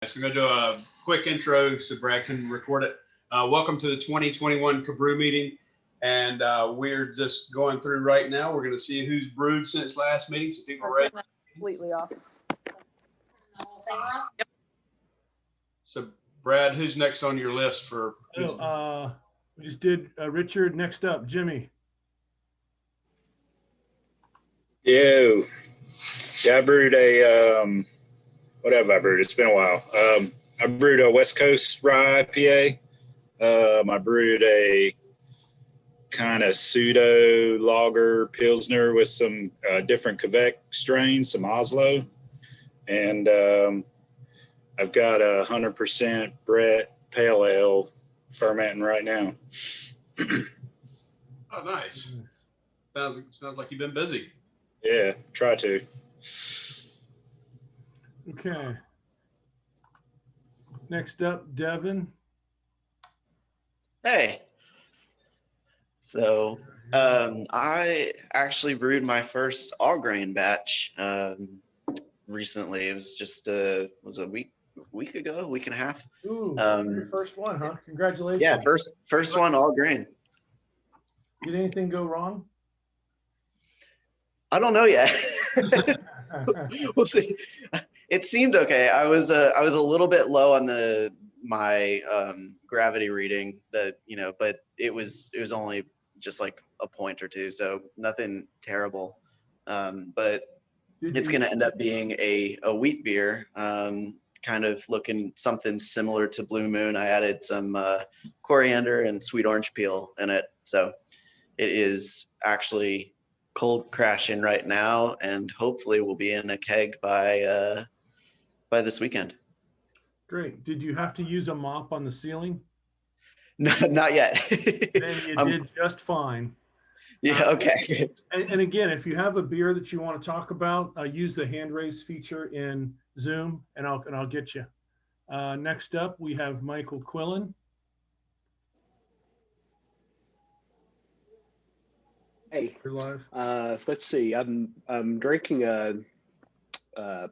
So I'm going to do a quick intro so Brad can record it. Welcome to the 2021 CABREW meeting. And we're just going through right now. We're going to see who's brewed since last meeting. So people are ready. Completely off. So Brad, who's next on your list for? We just did Richard. Next up, Jimmy. Yeah, I brewed a what have I brewed? It's been a while. I brewed a West Coast rye IPA. I brewed a kind of pseudo lager pilsner with some different Quebec strains, some Oslo, and I've got a 100% Brett Pale Ale fermenting right now. Oh, nice. Sounds like you've been busy. Yeah, try to. Okay. Next up, Devin. Hey. So I actually brewed my first all grain batch recently. It was just was a week ago, a week and a half. Ooh, your first one, huh? Congratulations. Yeah, first one all grain. Did anything go wrong? I don't know yet. We'll see. It seemed okay. I was a little bit low on my gravity reading but it was only just like a point or two, so nothing terrible. But it's going to end up being a wheat beer, kind of looking something similar to Blue Moon. I added some coriander and sweet orange peel in it, so it is actually cold crashing right now, and hopefully we'll be in a keg by this weekend. Great. Did you have to use a mop on the ceiling? No, not yet. Then you did just fine. Yeah. Okay. And again, if you have a beer that you want to talk about, use the hand raise feature in Zoom, and I'll get you. Next up, we have Michael Quillen. Hey, You're live. let's see. I'm drinking a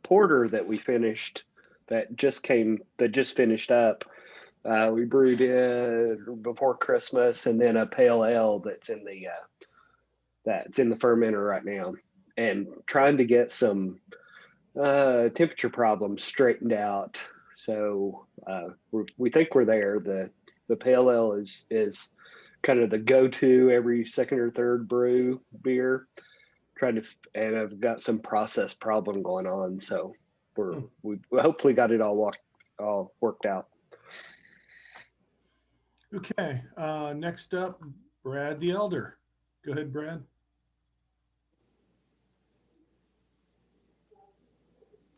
porter that we finished that just finished up. We brewed it before Christmas, and then a pale ale that's in the fermenter right now, and trying to get some temperature problems straightened out. So we think we're there. The pale ale is kind of the go-to every second or third brew beer. And I've got some process problem going on, so we hopefully got it all worked out. Okay. Next up, Brad the Elder. Go ahead, Brad.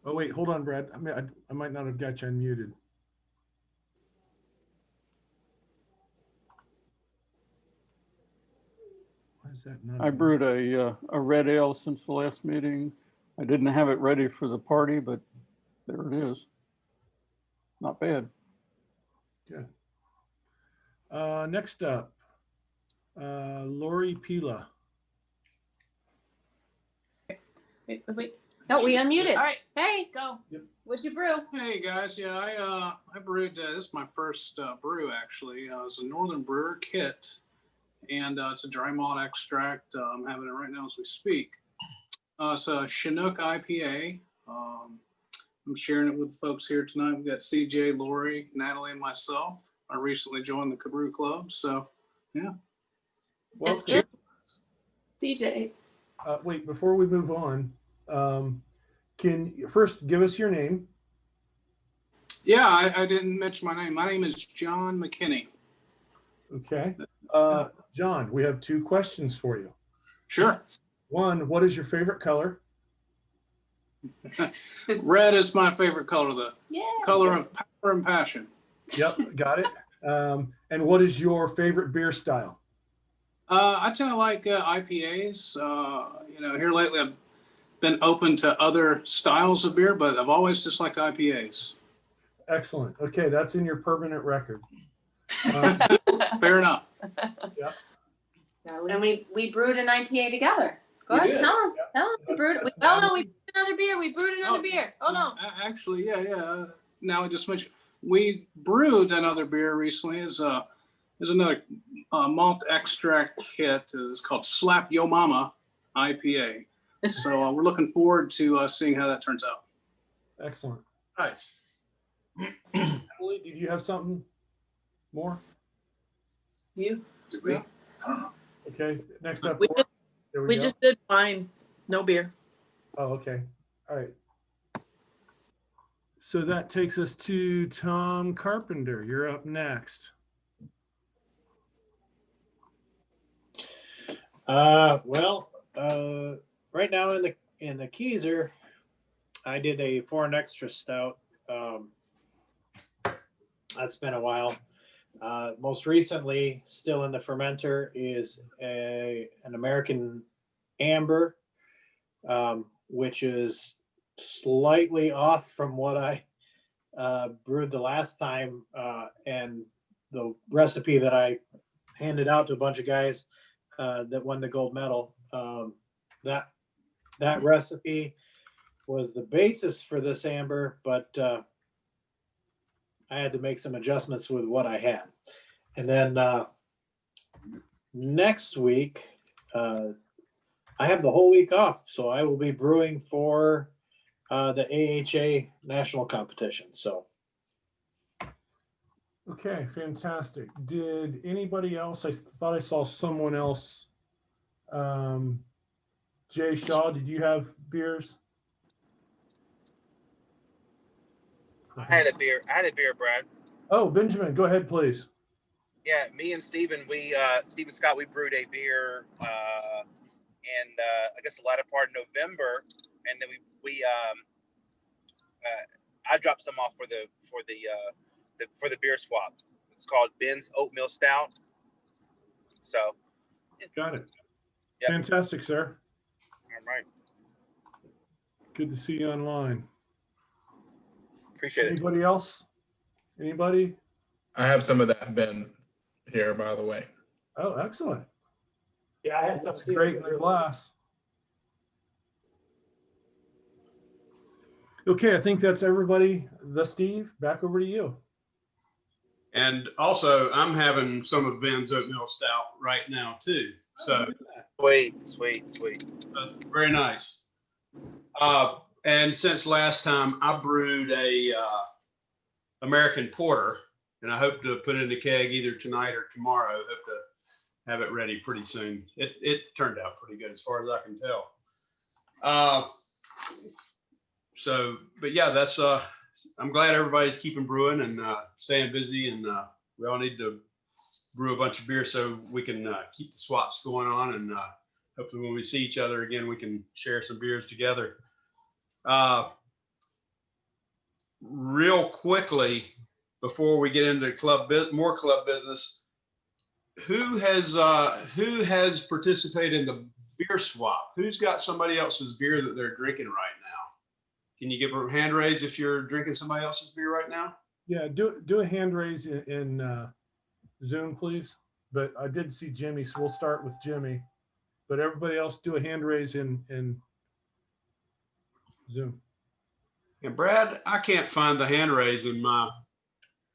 Oh wait, hold on, Brad. I might not have got you unmuted. Why is that not? I brewed a red ale since the last meeting. I didn't have it ready for the party, but there it is. Not bad. Good. Next up, Lori Pila. Wait. No, we unmuted. All right. Hey, go. Yep. What'd you brew? Hey guys, yeah, I brewed. This is my first brew actually. It's a Northern Brewer kit, and it's a dry malt extract. I'm having it right now as we speak. It's a Chinook IPA. I'm sharing it with the folks here tonight. We've got CJ, Lori, Natalie, and myself. I recently joined the CABREW Club, so yeah. Well, That's good. CJ. Wait, before we move on, can you first give us your name? Yeah, I didn't mention my name. My name is John McKinney. Okay. John, we have two questions for you. Sure. One, what is your favorite color? Red is my favorite color, the color of power and passion. Yep, got it. And what is your favorite beer style? I tend to like IPAs. Here lately I've been open to other styles of beer, but I've always just liked IPAs. Excellent. Okay, that's in your permanent record. Fair enough. Yeah. And we brewed an IPA together. Go We ahead, did. tell them. We brewed. We brewed another beer. We brewed another beer. Oh no. Actually, yeah. now I just mentioned, we brewed another beer recently. Is another malt extract kit. It's called Slap Yo Mama IPA. So we're looking forward to seeing how that turns out. Excellent. Nice. Emily, did you have something more? You? Did we? No. I don't know. Okay, next up. We Laura. just, There we go. just did wine, no beer. Oh, okay. All right. So that takes us to Tom Carpenter. You're up next. Right now in the Keyser, I did a foreign extra stout. That's been a while. Most recently, still in the fermenter, is an American amber, which is slightly off from what I brewed the last time, and the recipe that I handed out to a bunch of guys that won the gold medal. That recipe was the basis for this amber, but I had to make some adjustments with what I had. And then next week, I have the whole week off, so I will be brewing for the AHA national competition. So. Okay, fantastic. Did anybody else? I thought I saw someone else. Jay Shaw, did you have beers? I had a beer, Brad. Oh, Benjamin, go ahead, please. Yeah, me and Steven, Steven Scott, we brewed a beer in I guess the latter part of November, and then I dropped some off for the beer swap. It's called Ben's Oatmeal Stout. So. Got it. Yep. Fantastic, sir. All right. Good to see you online. Appreciate it. Anybody else? Anybody? I have some of that Ben here, by the way. Oh, excellent. Yeah, I had some too. Great in your glass. Okay, I think that's everybody. Steve, back over to you. And also, I'm having some of Ben's oatmeal stout right now too. So Sweet. very nice. And since last time, I brewed a American Porter, and I hope to put it in the keg either tonight or tomorrow. Hope to have it ready pretty soon. It turned out pretty good as far as I can tell. But yeah, that's I'm glad everybody's keeping brewing and staying busy, and we all need to brew a bunch of beer so we can keep the swaps going on, and hopefully when we see each other again, we can share some beers together. Real quickly, before we get into more club business, who has participated in the beer swap? Who's got somebody else's beer that they're drinking right now? Can you give a hand raise if you're drinking somebody else's beer right now? Yeah, do a hand raise in Zoom, please. But I did see Jimmy, so we'll start with Jimmy. But everybody else, do a hand raise in Zoom. And Brad, I can't find the hand raise in my.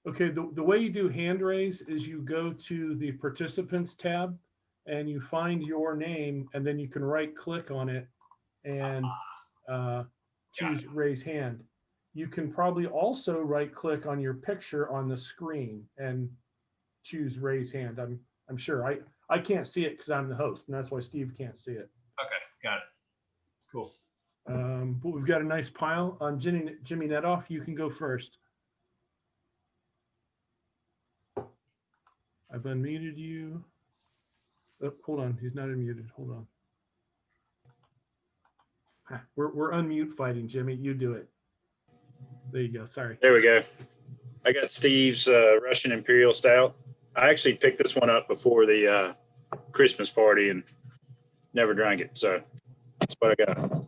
Okay, the way you do hand raise is you go to the participants tab and you find your name, and then you can right click on it and choose raise hand. You can probably also right click on your picture on the screen and choose raise hand. I'm sure I can't see it because I'm the host, and that's why Steve can't see it. Okay, got it. Cool. But we've got a nice pile. Jimmy Netoff, you can go first. I've unmuted you. Oh, hold on, he's not unmuted. Hold on. We're unmute fighting, Jimmy. You do it. There you go. Sorry. There we go. I got Steve's Russian Imperial Stout. I actually picked this one up before the Christmas party and never drank it. So that's what I got.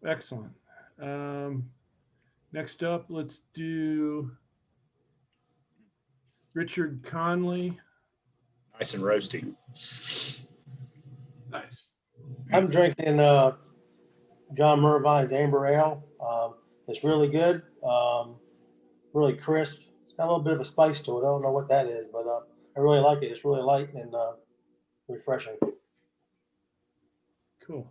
Excellent. Next up, let's do Richard Conley. Nice and roasty. Nice. I'm drinking John Mervine's Amber Ale. It's really good, really crisp. It's got a little bit of a spice to it. I don't know what that is, but I really like it. It's really light and refreshing. Cool.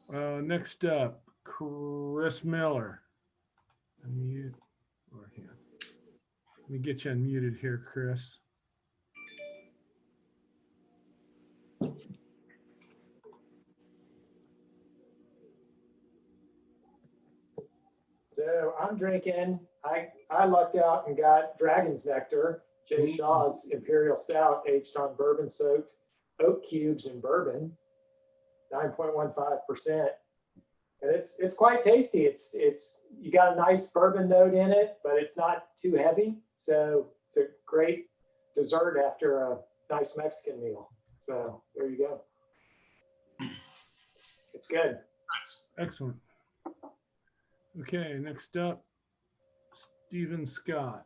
Next up, Chris Miller. Unmute. Or here. Let me get you unmuted here, Chris. So I'm drinking. I lucked out and got Dragon's Nectar, Jay Shaw's Imperial Stout, aged on bourbon soaked oak cubes in bourbon, 9.15%. And it's quite tasty. It's you got a nice bourbon note in it, but it's not too heavy. So it's a great dessert after a nice Mexican meal. So there you go. It's good. Excellent. Okay, next up, Stephen Scott.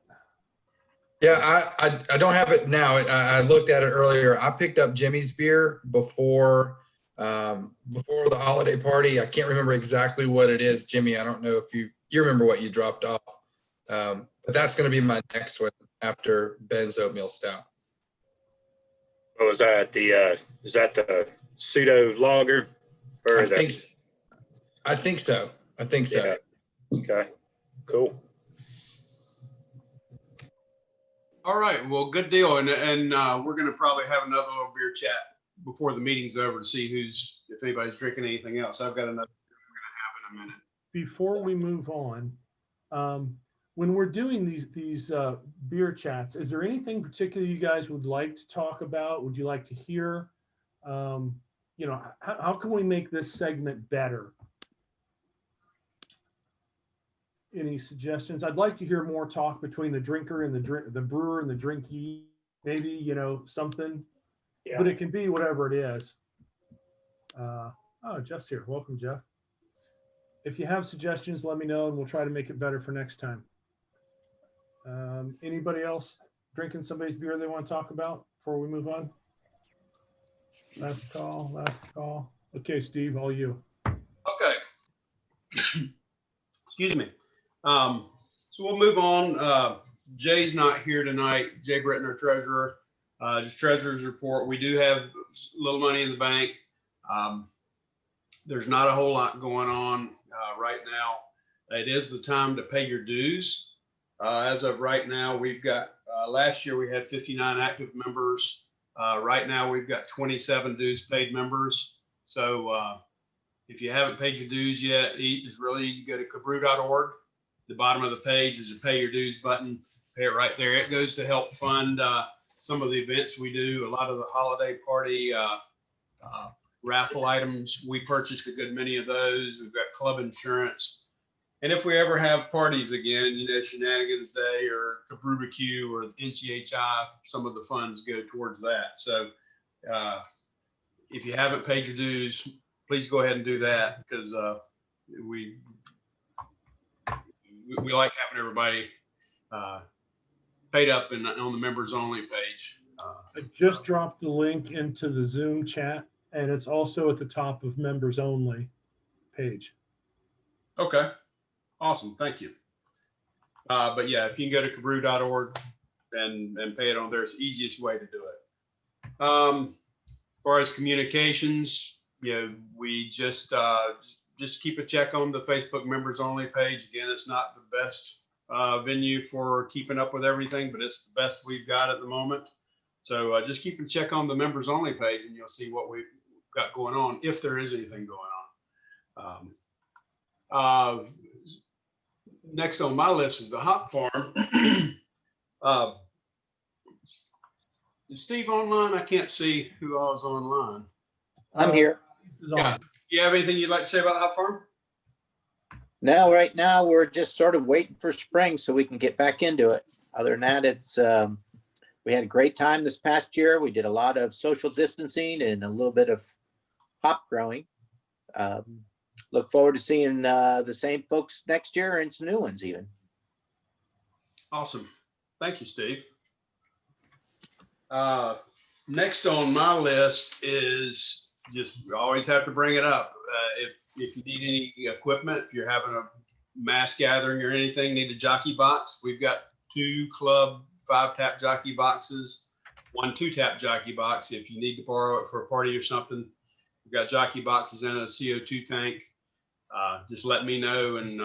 Yeah, I don't have it now. I looked at it earlier. I picked up Jimmy's beer before the holiday party. I can't remember exactly what it is, Jimmy. I don't know if you remember what you dropped off. But that's going to be my next one after Ben's oatmeal stout. What was that? Is that the pseudo lager? Or I think so. Yeah. Okay. Cool. All right, well, good deal. And we're going to probably have another little beer chat before the meeting's over to see if anybody's drinking anything else. I've got another beer we're going to have in a minute. Before we move on, when we're doing these beer chats, is there anything particular you guys would like to talk about? Would you like to hear? How can we make this segment better? Any suggestions? I'd like to hear more talk between the drinker and the brewer and the drinkee. Maybe something, Yeah. but it can be whatever it is. Jeff's here. Welcome, Jeff. If you have suggestions, let me know, and we'll try to make it better for next time. Anybody else drinking somebody's beer they want to talk about before we move on? Last call. Okay, Steve, all you. Okay. Excuse me. So we'll move on. Jay's not here tonight. Jay Britton, our treasurer. Just treasurer's report. We do have a little money in the bank. There's not a whole lot going on right now. It is the time to pay your dues. As of right now, we've got, last year we had 59 active members. Right now we've got 27 dues paid members. So if you haven't paid your dues yet, it's really easy. Go to cabrew.org. The bottom of the page is a pay your dues button. Pay it right there. It goes to help fund some of the events we do. A lot of the holiday party raffle items. We purchased a good many of those. We've got club insurance. And if we ever have parties again, Shenanigans Day or Cabrewbarbecue or NCHI, some of the funds go towards that. So if you haven't paid your dues, please go ahead and do that, because we like having everybody paid up and on the members only page. I just dropped the link into the Zoom chat, and it's also at the top of members only page. Okay, awesome, thank you. But yeah, if you can go to cabrew.org and pay it on there, it's the easiest way to do it. As far as communications, we just keep a check on the Facebook members only page. Again, it's not the best venue for keeping up with everything, but it's the best we've got at the moment. So just keep a check on the members only page, and you'll see what we've got going on, if there is anything going on. Next on my list is the hop farm. Is Steve online? I can't see who all is online. I'm here. Yeah. You have anything you'd like to say about the hop farm? No, right now we're just sort of waiting for spring so we can get back into it. Other than that, it's we had a great time this past year. We did a lot of social distancing and a little bit of hop growing. Look forward to seeing the same folks next year and some new ones even. Awesome. Thank you, Steve. Next on my list is, just we always have to bring it up, if you need any equipment, if you're having a mass gathering or anything, need a jockey box, we've got 2 club 5-tap jockey boxes, 1 2-tap jockey box. If you need to borrow it for a party or something, we've got jockey boxes and a CO2 tank. Just let me know and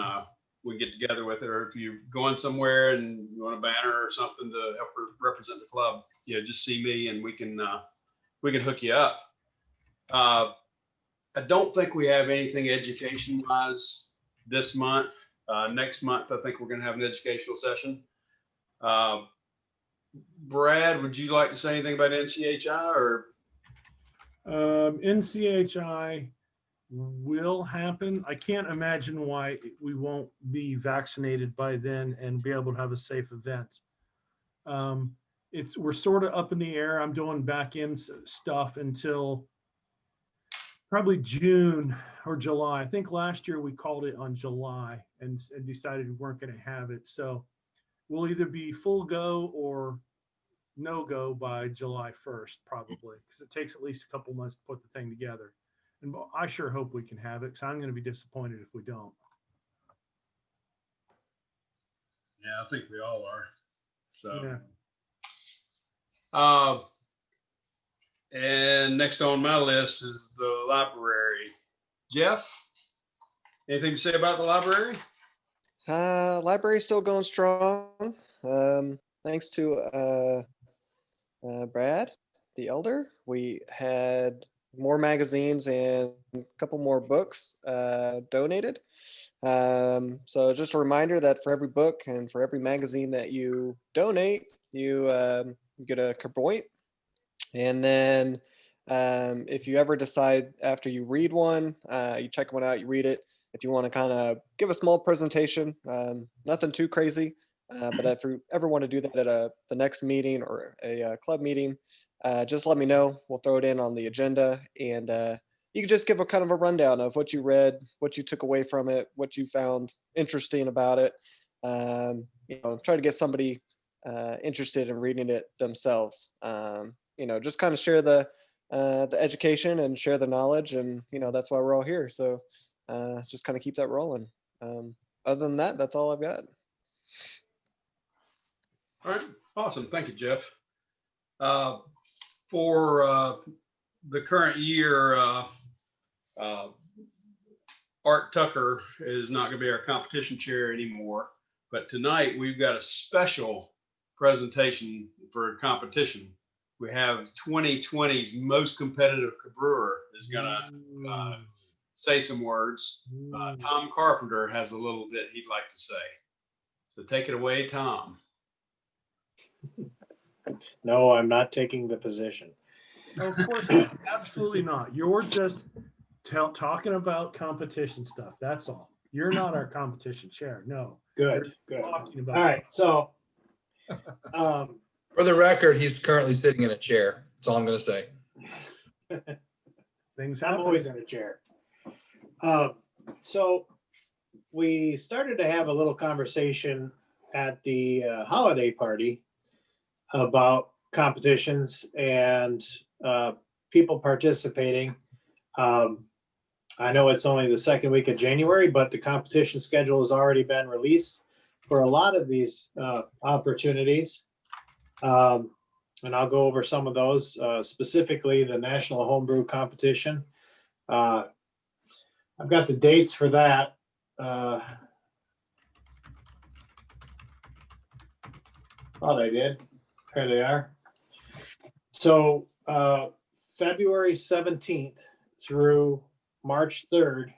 we can get together with it. Or if you're going somewhere and you want a banner or something to help represent the club, just see me and we can hook you up. I don't think we have anything education wise this month. Next month, I think we're going to have an educational session. Brad, would you like to say anything about NCHI or? NCHI will happen. I can't imagine why we won't be vaccinated by then and be able to have a safe event. We're sort of up in the air. I'm doing back end stuff until probably June or July. I think last year we called it on July and decided we weren't going to have it. So we'll either be full go or no go by July 1st, probably, because it takes at least a couple months to put the thing together. And I sure hope we can have it, because I'm going to be disappointed if we don't. Yeah, I think we all are. So, yeah. And next on my list is the library. Jeff, anything to say about the library? Library's still going strong. Thanks to Brad, the elder, we had more magazines and a couple more books donated. So just a reminder that for every book and for every magazine that you donate, you get a point. And then if you ever decide after you read one, you check one out, you read it. If you want to kind of give a small presentation, nothing too crazy, but if you ever want to do that at the next meeting or a club meeting, just let me know. We'll throw it in on the agenda, and you can just give a kind of a rundown of what you read, what you took away from it, what you found interesting about it. Try to get somebody interested in reading it themselves. Just kind of share the education and share the knowledge, and that's why we're all here. So just kind of keep that rolling. Other than that, that's all I've got. All right, awesome. Thank you, Jeff. For the current year, Art Tucker is not going to be our competition chair anymore, but tonight we've got a special presentation for competition. We have 2020's most competitive cabrewer is going to say some words. Tom Carpenter has a little bit he'd like to say. So take it away, Tom. No, I'm not taking the position. No, of course not. Absolutely not. You're just talking about competition stuff. That's all. You're not our competition chair. No. Good. Talking about all right. So, for the record, he's currently sitting in a chair. That's all I'm going to say. Things happen. I'm always in a chair. So we started to have a little conversation at the holiday party about competitions and people participating. I know it's only the second week of January, but the competition schedule has already been released for a lot of these opportunities. And I'll go over some of those, specifically the National Homebrew Competition. I've got the dates for that. Thought I did. Here they are. So February 17th through March 3rd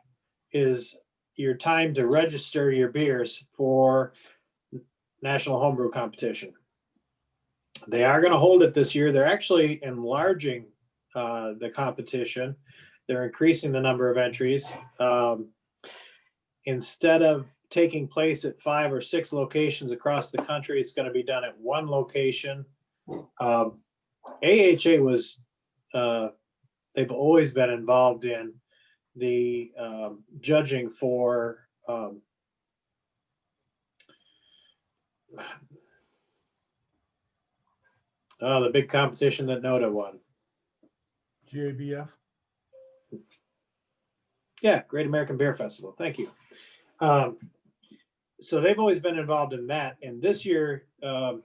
is your time to register your beers for National Homebrew Competition. They are going to hold it this year. They're actually enlarging the competition. They're increasing the number of entries. Instead of taking place at 5 or 6 locations across the country, it's going to be done at one location. AHA was, they've always been involved in the judging for the big competition that NODA won. GABF. Yeah, Great American Beer Festival. Thank you. So they've always been involved in that. And this year, the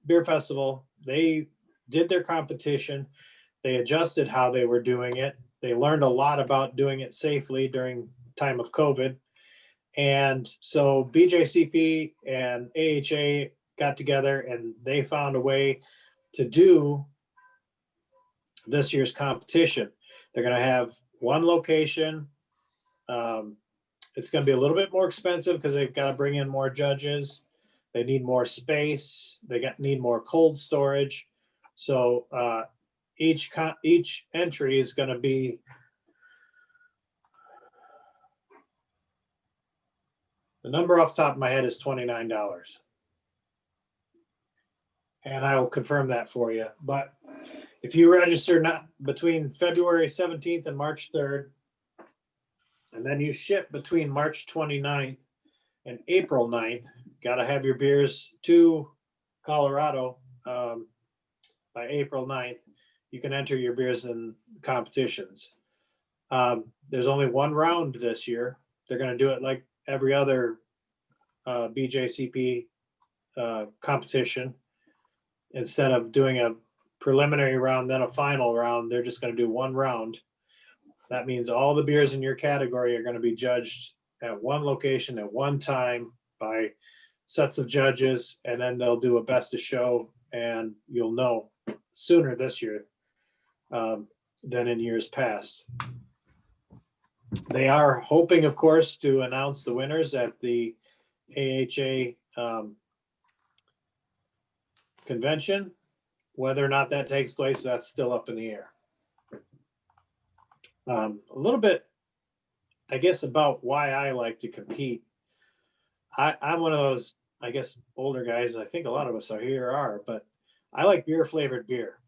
beer festival, they did their competition. They adjusted how they were doing it. They learned a lot about doing it safely during time of COVID. And so BJCP and AHA got together and they found a way to do this year's competition. They're going to have one location. It's going to be a little bit more expensive because they've got to bring in more judges. They need more space. Need more cold storage. So each entry is going to be the number off the top of my head is $29. And I will confirm that for you. But if you register not between February 17th and March 3rd, and then you ship between March 29th and April 9th, got to have your beers to Colorado by April 9th. You can enter your beers in competitions. There's only one round this year. They're going to do it like every other BJCP competition. Instead of doing a preliminary round, then a final round, they're just going to do one round. That means all the beers in your category are going to be judged at one location at one time by sets of judges, and then they'll do a best of show, and you'll know sooner this year than in years past. They are hoping, of course, to announce the winners at the AHA convention. Whether or not that takes place, that's still up in the air. A little bit, I guess, about why I like to compete. I'm one of those, I guess, older guys. I think a lot of us are, but I like beer flavored beer.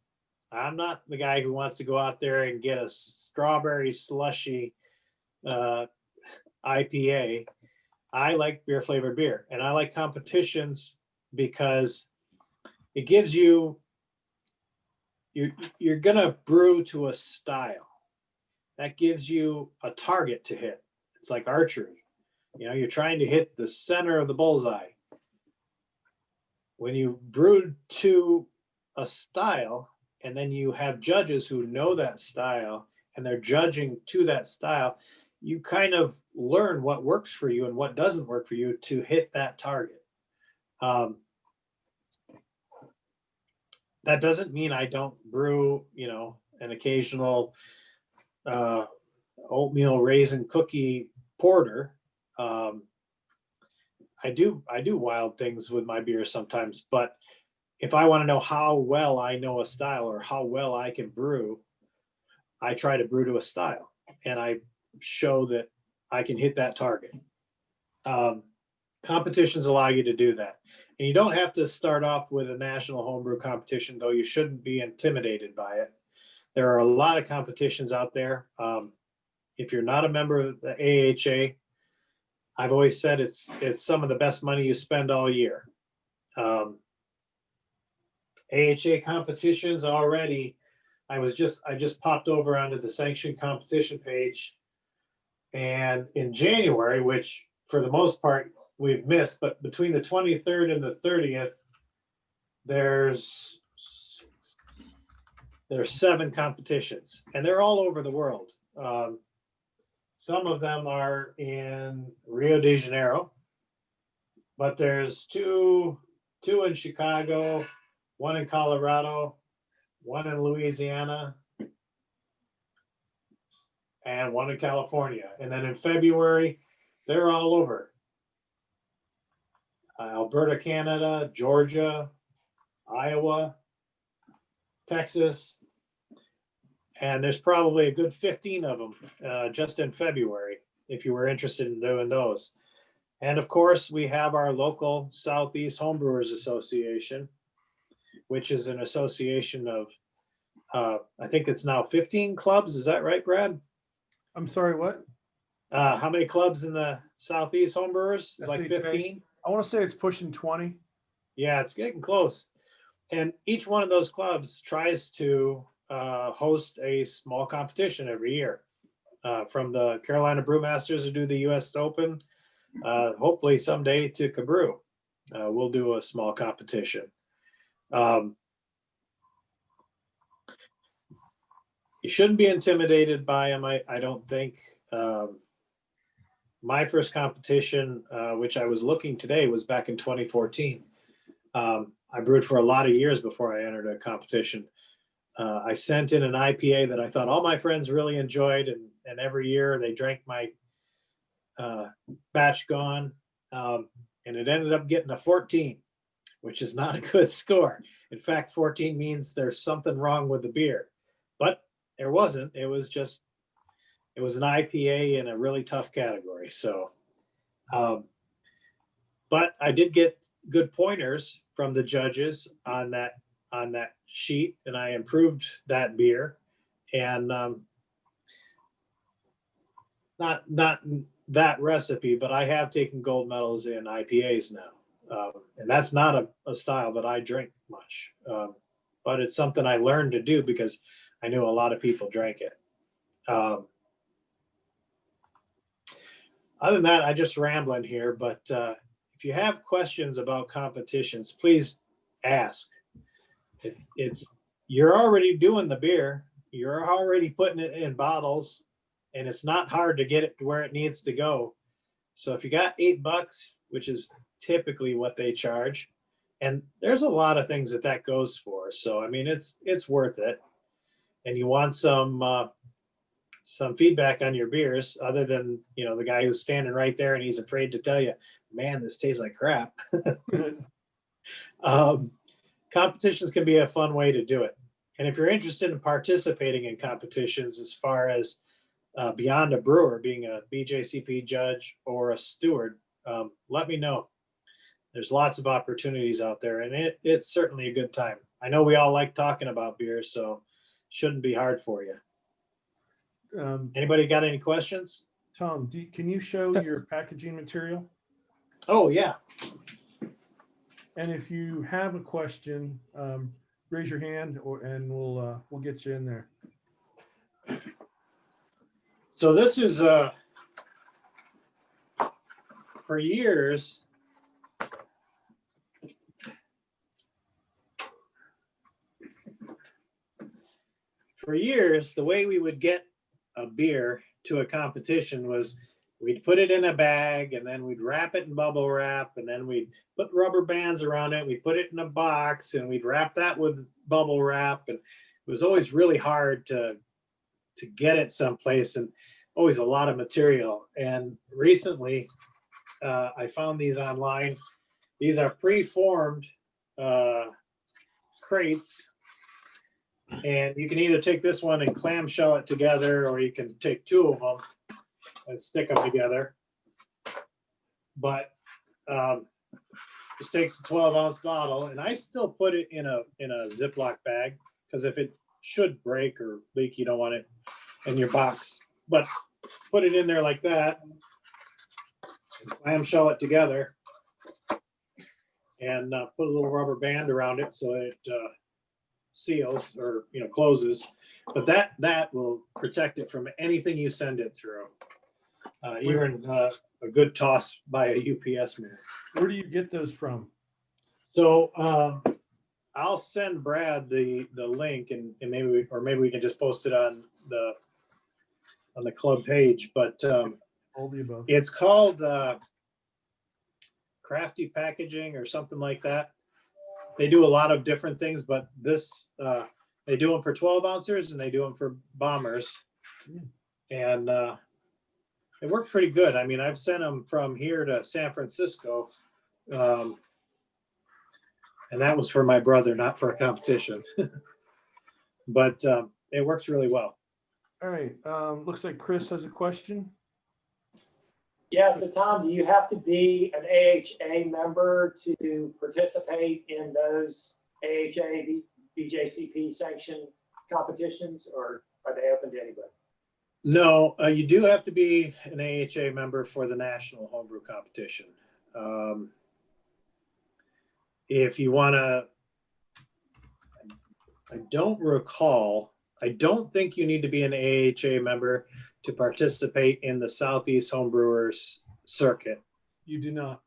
I'm not the guy who wants to go out there and get a strawberry slushy IPA. I like beer flavored beer, and I like competitions because it gives you're gonna brew to a style that gives you a target to hit. It's like archery. You're trying to hit the center of the bullseye. When you brew to a style and then you have judges who know that style and they're judging to that style, you kind of learn what works for you and what doesn't work for you to hit that target. That doesn't mean I don't brew, an occasional oatmeal raisin cookie porter. I do wild things with my beer sometimes, but if I want to know how well I know a style or how well I can brew, I try to brew to a style and I show that I can hit that target. Competitions allow you to do that. And you don't have to start off with a national homebrew competition, though you shouldn't be intimidated by it. There are a lot of competitions out there. If you're not a member of the AHA, I've always said it's some of the best money you spend all year. AHA competitions already, I just popped over onto the sanctioned competition page, and in January, which for the most part we've missed, but between the 23rd and the 30th, there's 7 competitions, and they're all over the world. Some of them are in Rio de Janeiro, but there's two in Chicago, one in Colorado, one in Louisiana, and one in California. And then in February, they're all over. Alberta, Canada, Georgia, Iowa, Texas, and there's probably a good 15 of them just in February, if you were interested in doing those. And of course, we have our local Southeast Homebrewers Association, which is an association of, I think it's now 15 clubs. Is that right, Brad? I'm sorry, what? How many clubs in the Southeast Homebrewers? It's like 15. I want to say it's pushing 20. Yeah, it's getting close. And each one of those clubs tries to host a small competition every year. from the Carolina Brewmasters who do the U.S. Open, hopefully someday to CABREW. We'll do a small competition. You shouldn't be intimidated by them, I don't think. My first competition, which I was looking today, was back in 2014. I brewed for a lot of years before I entered a competition. I sent in an IPA that I thought all my friends really enjoyed, and every year they drank my batch gone, and it ended up getting a 14, which is not a good score. In fact, 14 means there's something wrong with the beer, but there wasn't. It was an IPA in a really tough category. So, but I did get good pointers from the judges on that sheet, and I improved that beer. And not that recipe, but I have taken gold medals in IPAs now, and that's not a style that I drink much, but it's something I learned to do because I knew a lot of people drank it. Other than that, I just rambling here, but if you have questions about competitions, please ask. You're already doing the beer, you're already putting it in bottles, and it's not hard to get it to where it needs to go. So if you got $8, which is typically what they charge, and there's a lot of things that goes for. So, I mean, it's worth it. And you want some feedback on your beers other than, the guy who's standing right there and he's afraid to tell you, man, this tastes like crap. Competitions can be a fun way to do it. And if you're interested in participating in competitions as far as beyond a brewer, being a BJCP judge or a steward, let me know. There's lots of opportunities out there, and it's certainly a good time. I know we all like talking about beer, so shouldn't be hard for you. Anybody got any questions? Tom, can you show your packaging material? Oh, yeah. And if you have a question, raise your hand, and we'll get you in there. So this is for years. For years, the way we would get a beer to a competition was we'd put it in a bag, and then we'd wrap it in bubble wrap, and then we'd put rubber bands around it. We'd put it in a box, and we'd wrap that with bubble wrap. And it was always really hard to get it someplace, and always a lot of material. And recently, I found these online. These are pre-formed crates. And you can either take this one and clamshell it together, or you can take two of them and stick them together. But just takes a 12-ounce bottle, and I still put it in a Ziploc bag, because if it should break or leak, you don't want it in your box. But put it in there like that, and clamshell it together, and put a little rubber band around it so it seals or closes. But that will protect it from anything you send it through. Even a good toss by a UPS man. Where do you get those from? So I'll send Brad the link, and maybe we can just post it on the club page. But All the above. it's called Crafty Packaging or something like that. They do a lot of different things, but this they do them for 12 ounces and they do them for bombers, and it worked pretty good. I mean, I've sent them from here to San Francisco, and that was for my brother, not for a competition. But it works really well. All right. Looks like Chris has a question. Yeah, so Tom, do you have to be an AHA member to participate in those AHA, BJCP sanctioned competitions, or are they open to anybody? No, you do have to be an AHA member for the national homebrew competition. If you want to, I don't recall, I don't think you need to be an AHA member to participate in the Southeast Homebrewers circuit. You do not.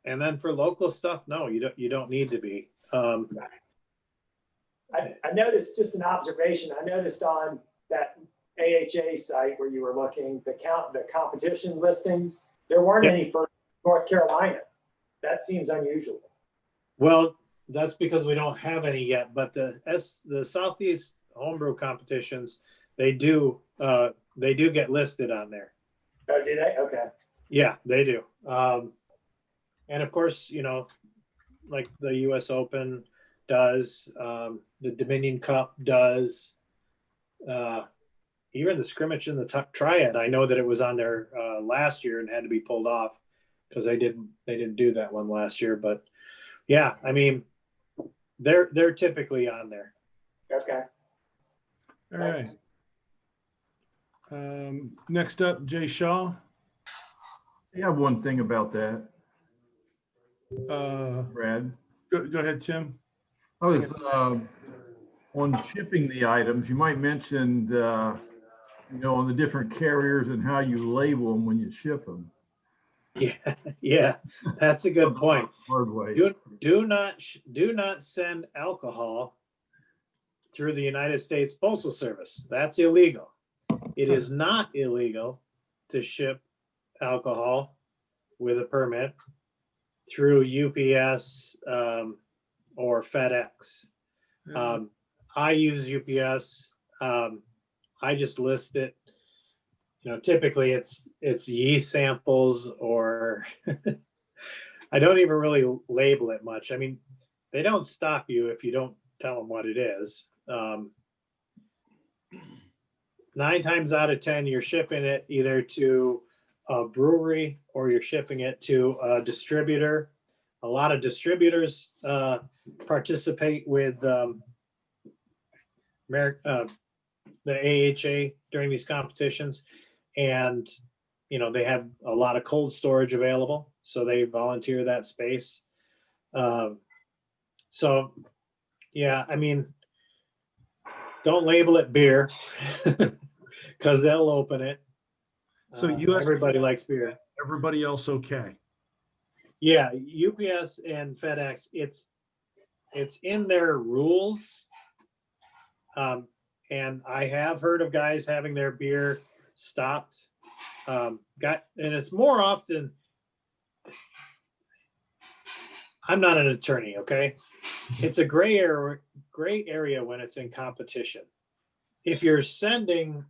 And then for local stuff, no, you don't need to be. I noticed, just an observation, I noticed on that AHA site where you were looking, the competition listings, there weren't any for North Carolina. That seems unusual. Well, that's because we don't have any yet, but the Southeast Homebrew competitions, they do get listed on there. Oh, do they? Okay. Yeah, they do. And of course, like the US Open does, the Dominion Cup does, even the scrimmage in the Triad. I know that it was on there last year and had to be pulled off because they didn't do that one last year. But yeah, I mean, they're typically on there. Okay. All right. Next up, Jay Shaw. I have one thing about that, Uh, Brad. go ahead, Tim. I was on shipping the items. You might mention, on the different carriers and how you label them when you ship them. Yeah, that's a good point. Hard way. Do not send alcohol through the United States Postal Service. That's illegal. It is not illegal to ship alcohol with a permit through UPS or FedEx. I use UPS. I just list it. Typically it's yeast samples, or I don't even really label it much. I mean, they don't stop you if you don't tell them what it is. 9 times out of 10, you're shipping it either to a brewery or you're shipping it to a distributor. A lot of distributors participate with the AHA during these competitions, and they have a lot of cold storage available, so they volunteer that space. So yeah, I mean, don't label it beer because they'll open it. So everybody likes beer. Everybody else okay? Yeah, UPS and FedEx, it's in their rules. And I have heard of guys having their beer stopped. And it's more often, I'm not an attorney, okay? It's a gray area when it's in competition. If you're sending,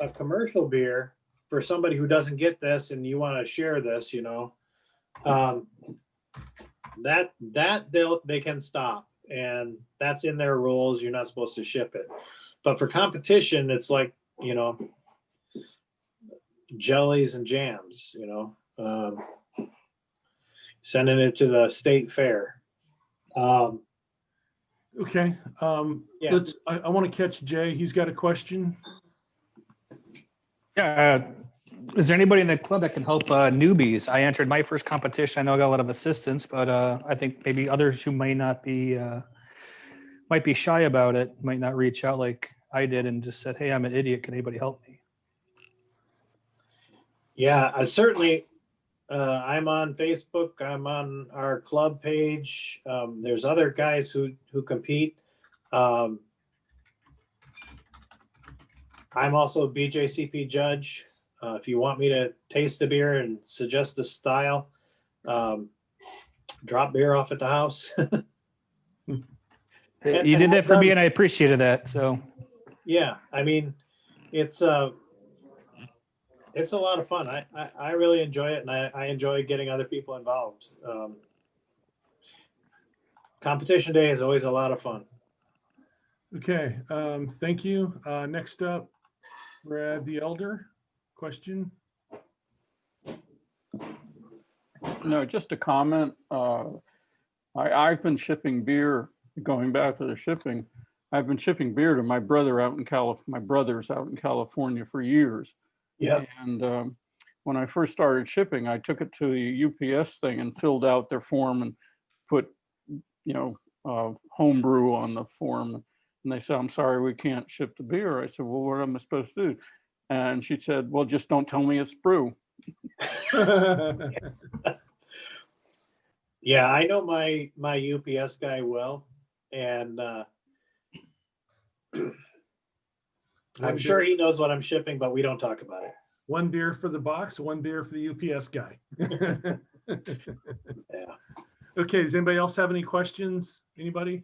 a commercial beer for somebody who doesn't get this and you want to share this, that they can stop, and that's in their rules. You're not supposed to ship it. But for competition, it's like, jellies and jams, sending it to the state fair. Okay. Yeah. I want to catch Jay. He's got a question. Yeah. Is there anybody in the club that can help newbies? I entered my first competition. I know I got a lot of assistance, but I think maybe others who might be shy about it might not reach out like I did and just said, "Hey, I'm an idiot. Can anybody help me?" Yeah, I certainly. I'm on Facebook. I'm on our club page. There's other guys who compete. I'm also a BJCP judge. If you want me to taste the beer and suggest a style, drop beer off at the house. You did that for me, and I appreciated that. So, yeah, I mean, it's a lot of fun. I really enjoy it, and I enjoy getting other people involved. Competition day is always a lot of fun. Okay, thank you. Next up, Brad the Elder. Question? No, just a comment. I've been shipping beer, going back to the shipping. I've been shipping beer to my brother out in my brothers out in California for years. Yeah. And when I first started shipping, I took it to the UPS thing and filled out their form and put, homebrew on the form. And they said, I'm sorry, we can't ship the beer. I said, well, what am I supposed to do? And she said, well, just don't tell me it's brew. Yeah, I know my UPS guy well, and I'm sure he knows what I'm shipping, but we don't talk about it. One beer for the box, one beer for the UPS guy. Yeah. Okay, does anybody else have any questions? Anybody?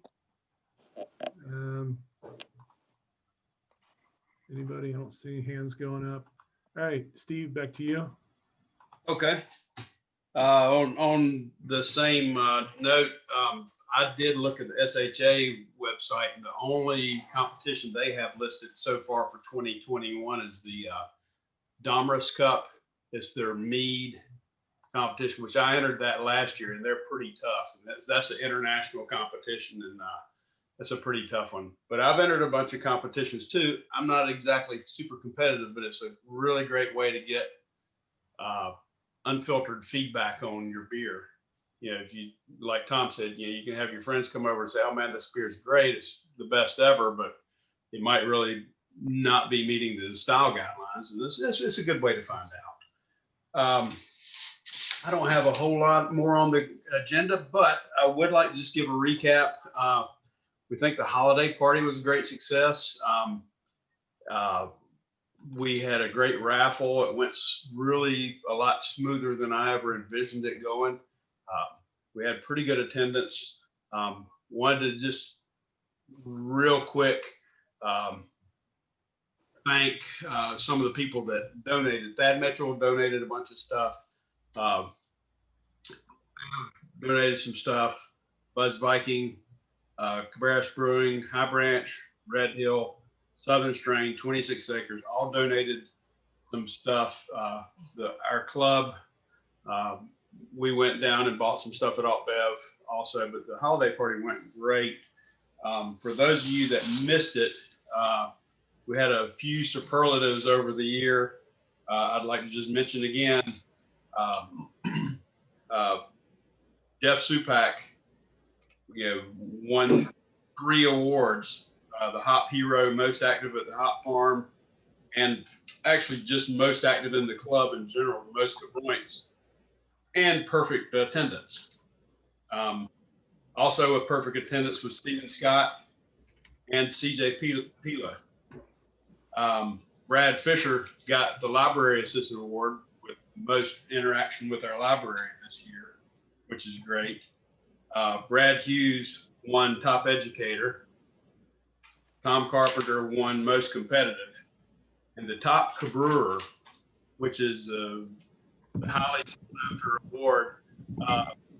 Anybody? I don't see hands going up. All right, Steve, back to you. Okay. On the same note, I did look at the SHA website, and the only competition they have listed so far for 2021 is the Domrus Cup. It's their mead competition, which I entered that last year, and they're pretty tough. And that's an international competition, and that's a pretty tough one. But I've entered a bunch of competitions too. I'm not exactly super competitive, but it's a really great way to get unfiltered feedback on your beer. You know, if you, like Tom said, you know, you can have your friends come over and say, oh man, this beer is great. It's the best ever, but it might really not be meeting the style guidelines. And it's a good way to find out. I don't have a whole lot more on the agenda, but I would like to just give a recap. We think the holiday party was a great success. We had a great raffle. It went really a lot smoother than I ever envisioned it going. We had pretty good attendance. Wanted to just real quick thank some of the people that donated. Thad Mitchell donated a bunch of stuff. Donated some stuff. Buzz Viking, CABREW Brewing, High Branch, Red Hill, Southern Strain, 26 Acres, all donated some stuff. Our club, we went down and bought some stuff at Alt Bev also, but the holiday party went great. For those of you that missed it, we had a few superlatives over the year. I'd like to just mention again, Jeff Supak, won 3 awards. The Hop Hero, most active at the Hop Farm, and actually just most active in the club in general, the most points, and perfect attendance. Also a perfect attendance was Stephen Scott and CJ Pila. Brad Fisher got the Library Assistant Award with most interaction with our library this year, which is great. Brad Hughes won Top Educator. Tom Carpenter won Most Competitive. And the Top CABREWer, which is a highly sought after award,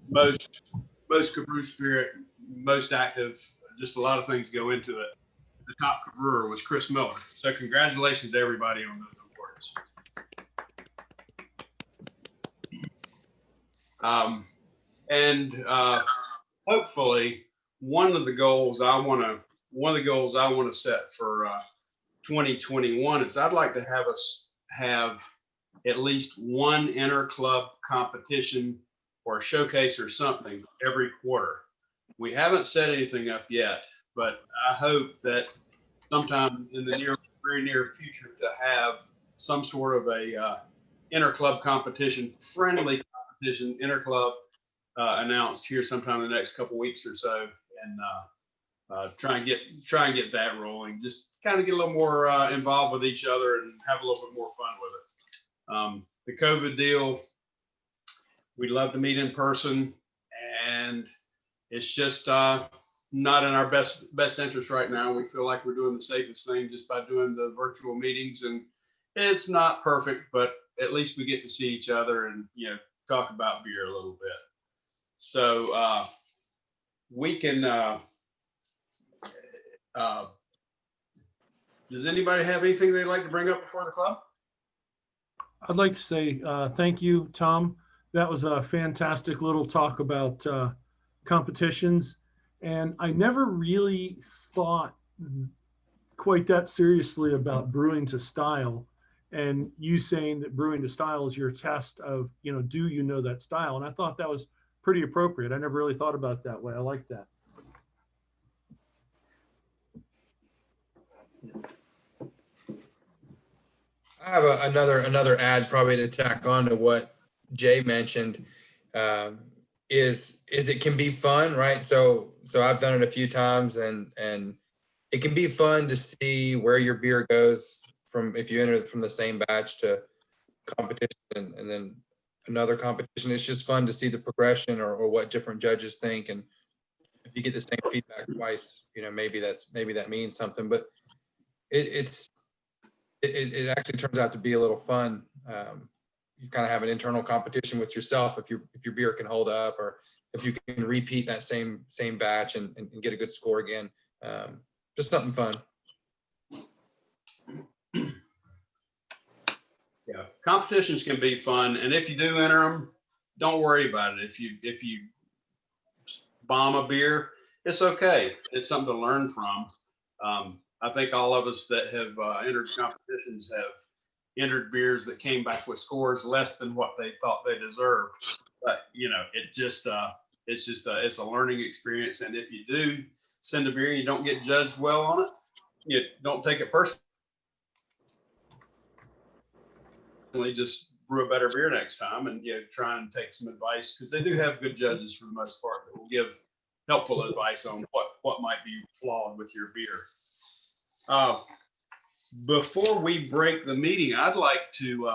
most CABREW spirit, most active, just a lot of things go into it. The Top CABREWer was Chris Miller. So congratulations to everybody on those awards. Hopefully one of the goals I want to set for 2021 is I'd like to have us have at least one inter-club competition or showcase or something every quarter. We haven't set anything up yet, but I hope that sometime in the very near future to have some sort of a inter-club competition, friendly competition, inter-club announced here sometime in the next couple weeks or so, and try and get that rolling. Just kind of get a little more involved with each other and have a little bit more fun with it. The COVID deal, we'd love to meet in person, and it's just not in our best interest right now. We feel like we're doing the safest thing just by doing the virtual meetings, and it's not perfect, but at least we get to see each other and talk about beer a little bit. So we can. Does anybody have anything they'd like to bring up before the club? I'd like to say thank you, Tom. That was a fantastic little talk about competitions. And I never really thought quite that seriously about brewing to style. And you saying that brewing to style is your test of, do you know that style? And I thought that was pretty appropriate. I never really thought about it that way. I like that. I have another ad probably to tack on to what Jay mentioned. Is it can be fun, right? So I've done it a few times, and it can be fun to see where your beer goes from if you enter from the same batch to competition and then another competition. It's just fun to see the progression or what different judges think, and if you get the same feedback twice, maybe that means something. But it actually turns out to be a little fun. You kind of have an internal competition with yourself if your beer can hold up, or if you can repeat that same batch and get a good score again. Just something fun. Yeah, competitions can be fun, and if you do enter them, don't worry about it. If you bomb a beer, it's okay. It's something to learn from. I think all of us that have entered competitions have entered beers that came back with scores less than what they thought they deserved. But it's a learning experience. And if you do send a beer and you don't get judged well on it, you don't take it personally. Just brew a better beer next time, and try and take some advice, because they do have good judges for the most part that will give helpful advice on what might be flawed with your beer. Before we break the meeting, I'd like to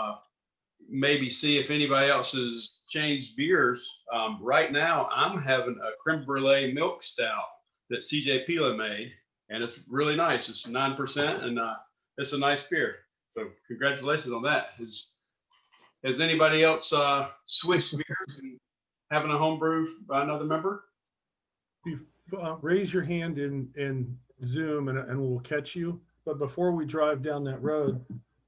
maybe see if anybody else has changed beers. Right now, I'm having a creme brulee milk stout that CJ Pila made, and it's really nice. It's 9%, and it's a nice beer. So congratulations on that. Has anybody else switched beers and having a home brew by another member? Raise your hand in Zoom and we'll catch you. But before we drive down that road,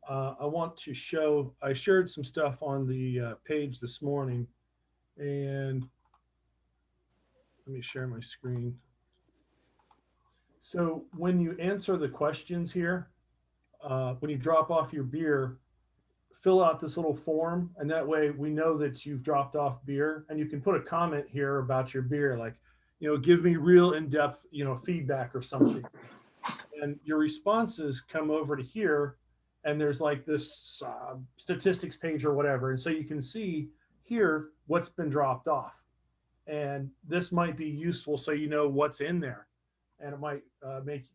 I want to show, I shared some stuff on the page this morning, and let me share my screen. So when you answer the questions here, when you drop off your beer, fill out this little form, and that way we know that you've dropped off beer, and you can put a comment here about your beer, like, give me real in-depth, feedback or something. And your responses come over to here, and there's like this statistics page or whatever. And so you can see here what's been dropped off. And this might be useful so you know what's in there. And it might make,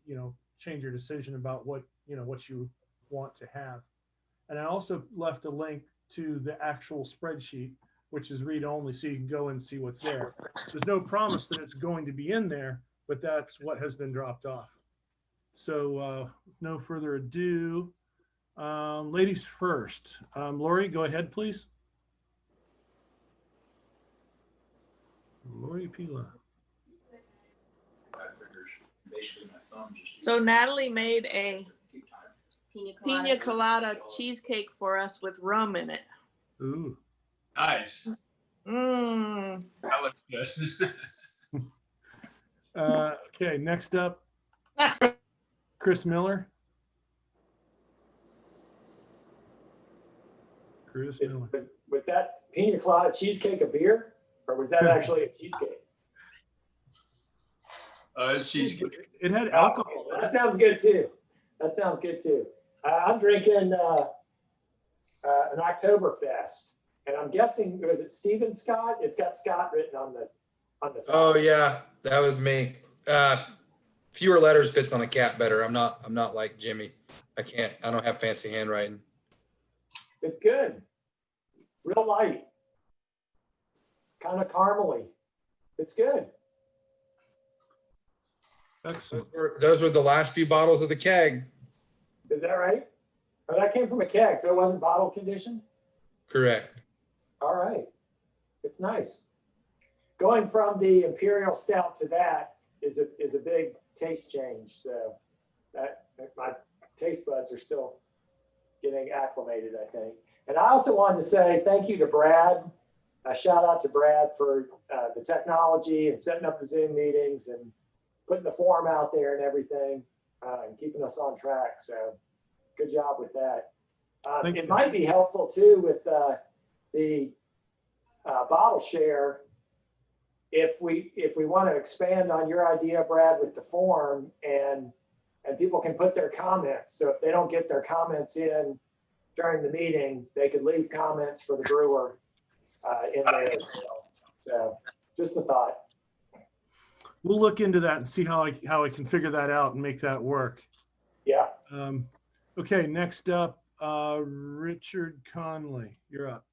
change your decision about what you want to have. And I also left a link to the actual spreadsheet, which is read only, so you can go and see what's there. There's no promise that it's going to be in there, but that's what has been dropped off. So with no further ado, ladies first. Lori, go ahead, please. Lori Pila. So Natalie made a pina colada cheesecake for us with rum in it. Ooh. Nice. Mmm. That looks good. Okay, next up, Chris Miller. Chris Miller. Was that pina colada cheesecake a beer, or was that actually a cheesecake? Cheesecake. It had alcohol. That sounds good too. I'm drinking an Oktoberfest, and I'm guessing, was it Stephen Scott? It's got Scott written on the top. Oh yeah, that was me. Fewer letters fits on a cap better. I'm not like Jimmy. I don't have fancy handwriting. It's good. Real light. Kind of caramely. It's good. Excellent. Those were the last few bottles of the keg. Is that right? Oh, that came from a keg, so it wasn't bottle conditioned? Correct. All right. It's nice. Going from the Imperial Stout to that is a big taste change. So that my taste buds are still getting acclimated, I think. And I also wanted to say thank you to Brad. A shout out to Brad for the technology and setting up the Zoom meetings and putting the form out there and everything, and keeping us on track. So good job with that. It might be helpful too with the bottle share. If we want to expand on your idea, Brad, with the form and and people can put their comments. So if they don't get their comments in during the meeting, they could leave comments for the brewer in there as well. So just a thought. We'll look into that and see how I can figure that out and make that work. Yeah. Okay, next up, Richard Conley, you're up.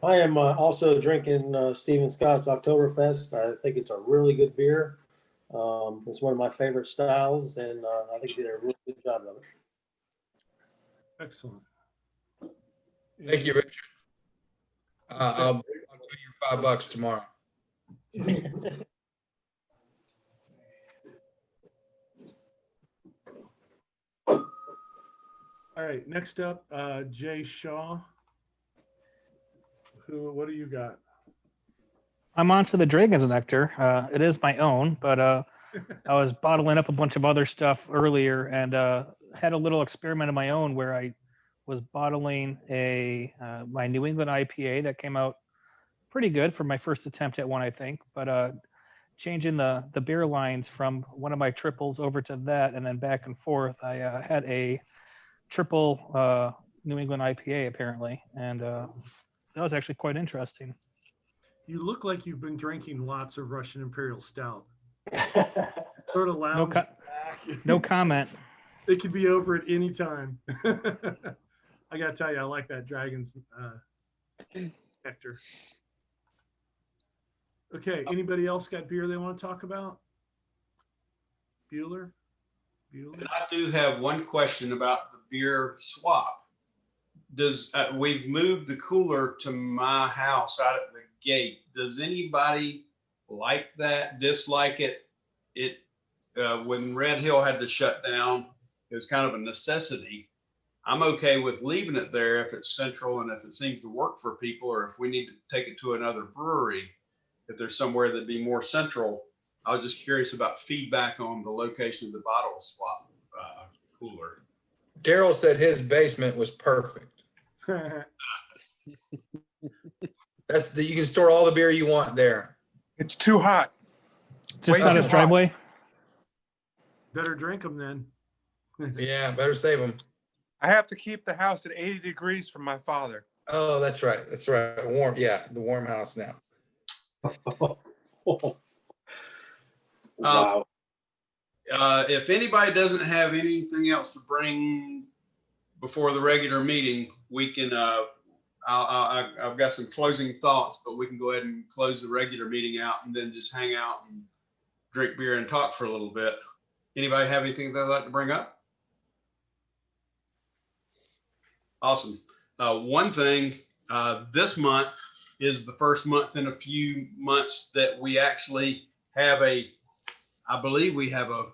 I am also drinking Stephen Scott's Oktoberfest. I think it's a really good beer. It's one of my favorite styles, and I think they did a really good job of it. Excellent. Thank you, Richard. I'll give you $5 tomorrow. All right, next up, Jay Shaw. What do you got? I'm on to the Dragon's Nectar. It is my own, but I was bottling up a bunch of other stuff earlier and had a little experiment of my own where I was bottling my New England IPA that came out pretty good for my first attempt at one, I think, but changing the beer lines from one of my triples over to that and then back and forth, I had a triple New England IPA apparently, and that was actually quite interesting. You look like you've been drinking lots of Russian Imperial Stout. Sort of lounge back. No comment. It could be over at any time. I gotta tell you, I like that Dragon's Nectar. Okay, anybody else got beer they want to talk about? Bueller? And I do have one question about the beer swap. We've moved the cooler to my house out at the gate. Does anybody like that, dislike it? When Red Hill had to shut down, it was kind of a necessity. I'm okay with leaving it there if it's central and if it seems to work for people, or if we need to take it to another brewery, if there's somewhere that'd be more central. I was just curious about feedback on the location of the bottle swap cooler. Daryl said his basement was perfect. You can store all the beer you want there. It's too hot. Just not his driveway. Better drink them then. Yeah, better save them. I have to keep the house at 80 degrees from my father. Oh, that's right. That's right. Warm. Yeah, the warm house now. Wow. If anybody doesn't have anything else to bring before the regular meeting, we can. I've got some closing thoughts, but we can go ahead and close the regular meeting out and then just hang out and drink beer and talk for a little bit. Anybody have anything they'd like to bring up? Awesome. One thing, this month is the first month in a few months that we actually have I believe we have a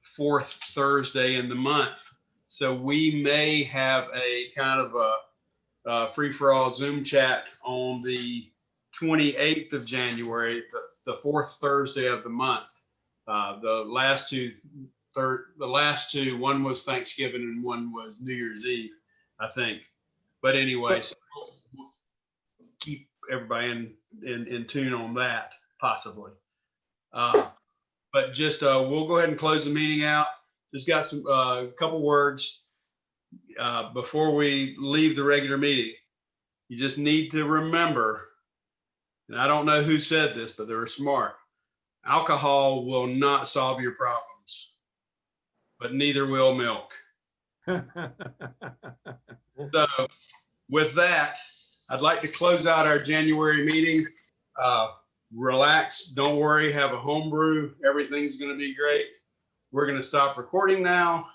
fourth Thursday in the month. So we may have a kind of a free-for-all Zoom chat on the 28th of January, the fourth Thursday of the month. The last two, one was Thanksgiving and one was New Year's Eve, I think. But anyway, so we'll keep everybody in tune on that, possibly. But just we'll go ahead and close the meeting out. Just got some couple words before we leave the regular meeting. You just need to remember, and I don't know who said this, but they were smart. Alcohol will not solve your problems, but neither will milk. So with that, I'd like to close out our January meeting. Relax, don't worry, have a home brew. Everything's going to be great. We're going to stop recording now.